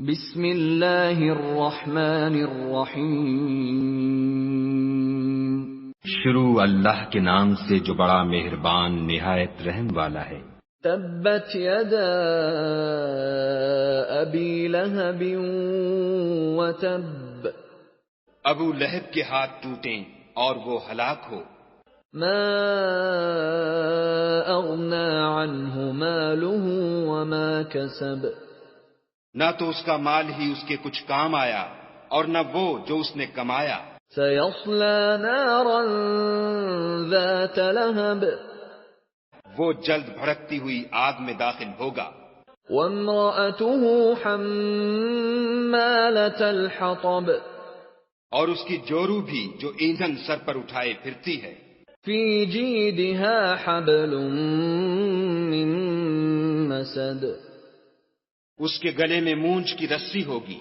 بسم اللہ الرحمن الرحیم۔ شروع اللہ کے نام سے جو بڑا مہربان نہایت رحم والا ہے۔ تبت یدا ابی لہب وتب، ابو لہب کے ہاتھ ٹوٹیں اور وہ ہلاک ہو۔ ما اغنى عنہ مالہ وما کسب، نہ تو اس کا مال ہی اس کے کچھ کام آیا اور نہ وہ جو اس نے کمایا۔ سیصلی نارا ذات لہب، وہ جلد بھڑکتی ہوئی آگ میں داخل ہوگا۔ وامرأته حمالة الحطب، اور اس کی جورو بھی جو ایندھن سر پر اٹھائے پھرتی ہے۔ فی جیدها حبل من مسد، اس کے گلے میں مونچھ کی رسی ہوگی۔